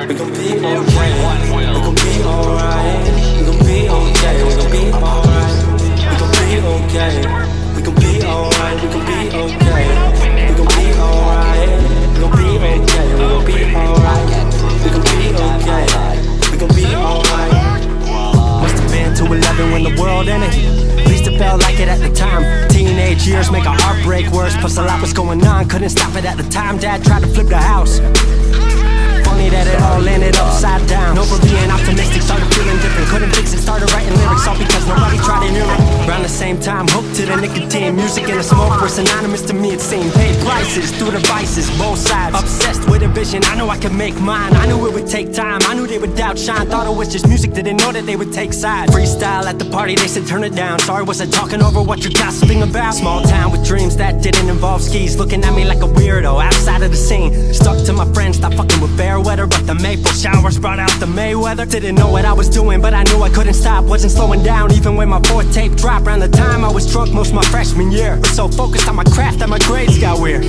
We gon' be okay. We gon' be alright. We gon' be okay. We gon' be alright. We gon' be okay. We gon' be alright. We gon' be okay. We gon' be alright. We gon' be okay. We gon' be alright. We gon' be okay. We gon' be alright. Must've been 211 when the world ended. At least it felt like it at the time. Teenage years make a heartbreak worse. Plus a lot was going on, couldn't stop it at the time. Dad tried to flip the house. Funny that it all ended upside down. No for being optimistic, started feeling different. Couldn't fix it, started writing lyrics all because nobody tried to hear it. Around the same time, hooked to the nicotine. Music and the smoke were synonymous to me, it seemed. Paid prices through the vices, both sides. Obsessed with a vision, I knew I could make mine. I knew it would take time, I knew they would outshine. Thought it was just music, didn't know that they would take sides. Freestyle at the party, they said turn it down. Sorry, was I talking over what you're gossiping about? Small town with dreams that didn't involve skis. Looking at me like a weirdo, outside of the scene. Stuck to my friends, stopped fucking with fair weather. But the Maple showers brought out the Mayweather. Didn't know what I was doing, but I knew I couldn't stop. Wasn't slowing down, even when my fourth tape dropped. Around the time I was drunk most my freshman year. Was so focused on my craft that my grades got weird.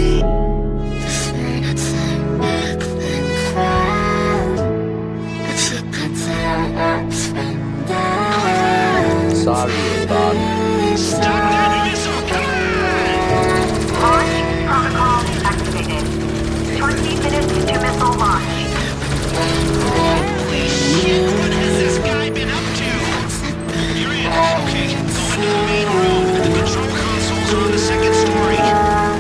Sorry, Bob. Stop that missile! Launch protocol activated. 20 minutes to missile launch. Holy shit, what has this guy been up to? You're in. Okay, go into the main room. The control consoles are on the second story.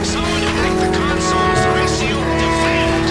Someone hack the consoles or I seal defend.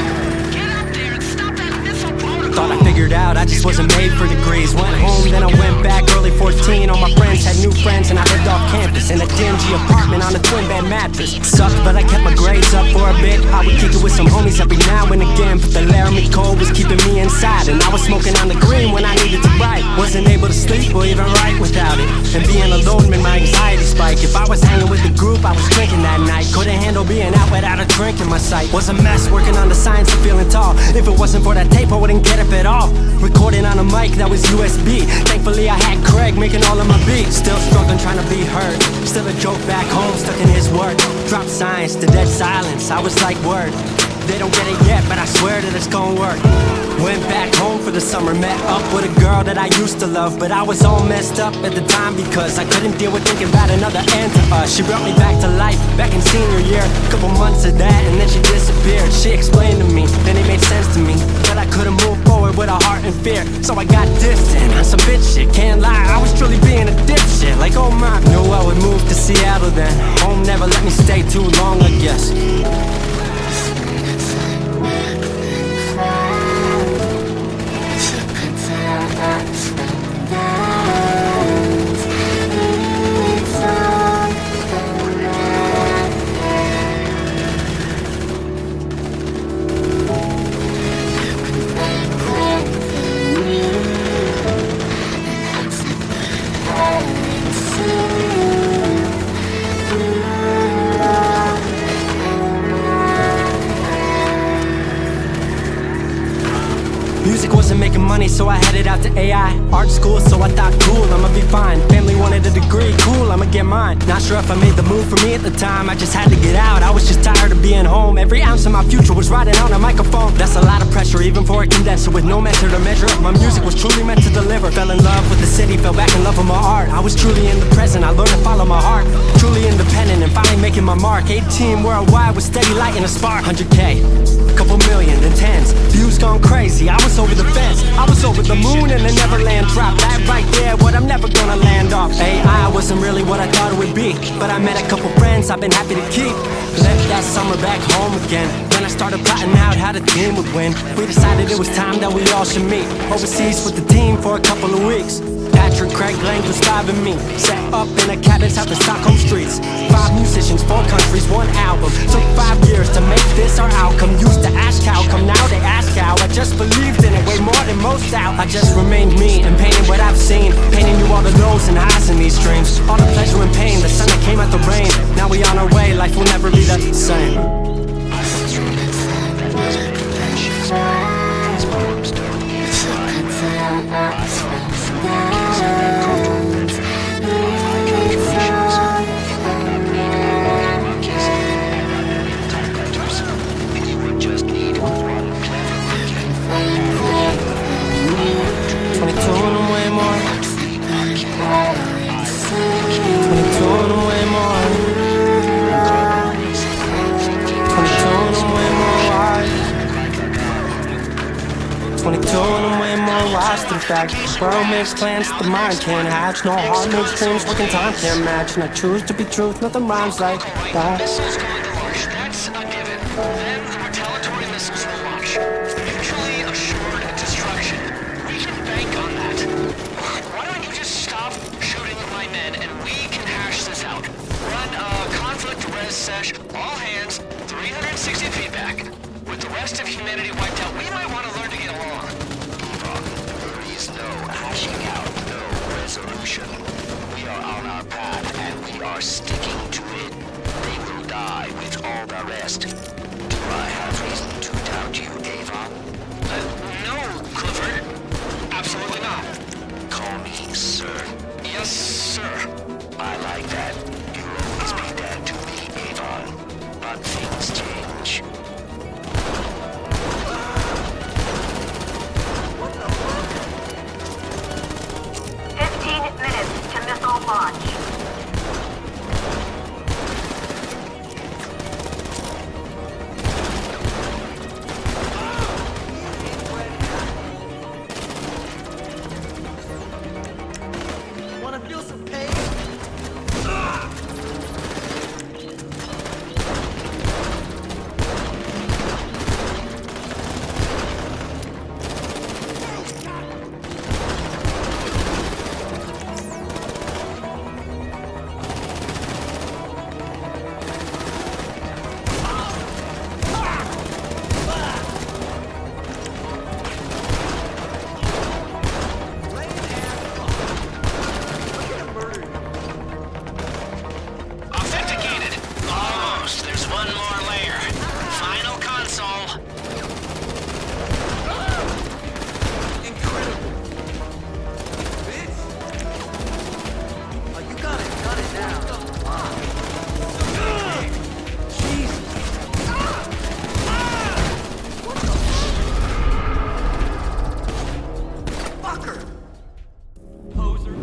Get up there and stop that missile protocol. Thought I figured out I just wasn't made for degrees. Went home, then I went back early 14. All my friends had new friends and I lived off campus in a dingy apartment on a twin bed mattress. Sucked, but I kept my grades up for a bit. I would kick it with some homies every now and again, but the Laramie cold was keeping me inside, and I was smoking on the green when I needed to write. Wasn't able to sleep or even write without it, and being alone made my anxiety spike. If I was hanging with the group, I was drinking that night. Couldn't handle being out without a drink in my sight. Was a mess working on the science of feeling tall. If it wasn't for that tape, I wouldn't get up at all. Recording on a mic that was USB. Thankfully I had Craig making all of my beats. Still struggling trying to be heard. Still a joke back home stuck in his work. Dropped science to dead silence. I was like, word, they don't get it yet, but I swear that it's gonna work. Went back home for the summer, met up with a girl that I used to love, but I was all messed up at the time because I couldn't deal with thinking about another end to us. She brought me back to life, back in senior year. Couple months of that and then she disappeared. She explained to me, then it made sense to me, that I couldn't move forward with a heart in fear. So I got distant on some bitch shit, can't lie, I was truly being a dipshit. Like oh my, knew I would move to Seattle then. Home never let me stay too long, I guess. Music wasn't making money, so I headed out to AI art school, so I thought cool, I'ma be fine. Family wanted a degree, cool, I'ma get mine. Not sure if I made the move for me at the time, I just had to get out. I was just tired of being home. Every ounce of my future was riding on a microphone. That's a lot of pressure, even for a condenser with no mentor to measure it. My music was truly meant to deliver. Fell in love with the city, fell back in love with my art. I was truly in the present, I learned to follow my heart. Truly independent and finally making my mark. 18 worldwide with steady lighting a spark. 100K, couple million, then tens. Views gone crazy, I was over the fence. I was over the moon and the Neverland drop. That right there, what I'm never gonna land off. AI wasn't really what I thought it would be, but I met a couple friends I've been happy to keep. Left that summer back home again. Then I started plotting out how the team would win. We decided it was time that we all should meet overseas with the team for a couple of weeks. Patrick, Craig, Lang, Gustav, and me set up in a cabin's house in Stockholm streets. 5 musicians, 4 countries, 1 album. Took 5 years to make this our outcome. Used to ask how come, now they ask how. I just believed in it way more than most out. I just remained me and painted what I've seen, painting you all the lows and highs in these dreams. All the pleasure and pain, the sun that came out the rain. Now we on our way, life will never be the same. You would just need one clever told I'm way more wise to the fact. World makes plans that the mind can't hatch. No heart makes dreams, working time can't match. And I choose to be truth, nothing rhymes like that. Missiles going to launch, that's a given. Then the retaliatory missiles will launch. Mutually assured destruction. We can bank on that. Why don't you just stop shooting at my men and we can hash this out. Run a conflict res sesh, all hands, 360 feedback. With the rest of humanity wiped out, we might want to learn to get along. There is no hashing out, no resolution. We are on our path and we are sticking to it. They will die with all the rest. Do I have reason to doubt you, Avon? No, Clifford. Absolutely not. Call me sir. Yes, sir. I like that. You'll always be dead to me, Avon. But things change. Minutes to missile launch. Wanna feel some pain? Authenticated. Almost. There's one more layer. Final console. Incredible. Bitch. Oh, you got it now. Jesus. Fucker. Poser.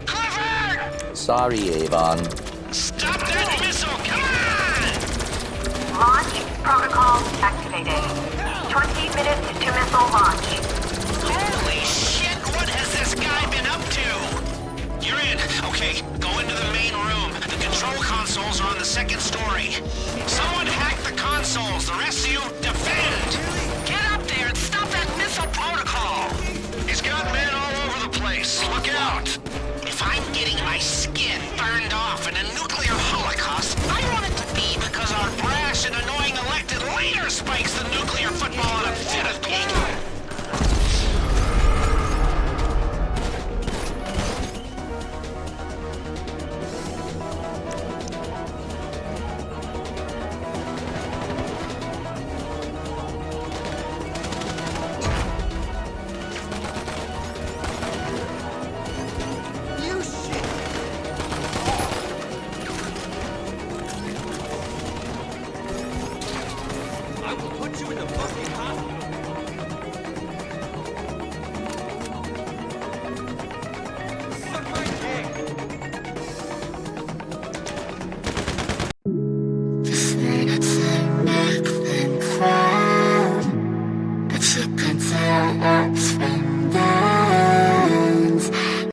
Clifford! Sorry, Avon. Stop that missile! Come on! Launch protocol activated. 20 minutes to missile launch. Holy shit! What has this guy been up to? You're in. Okay, go into the main room. The control consoles are on the second story. Someone hack the consoles. The rest of you, defend! Get up there and stop that missile protocol! He's got men all over the place. Look out! If I'm getting my skin burned off in a nuclear holocaust, I want it to be because our brash and annoying elected leader spikes the nuclear football in a fit of pique. You shit. I will put you in the fucking hospital.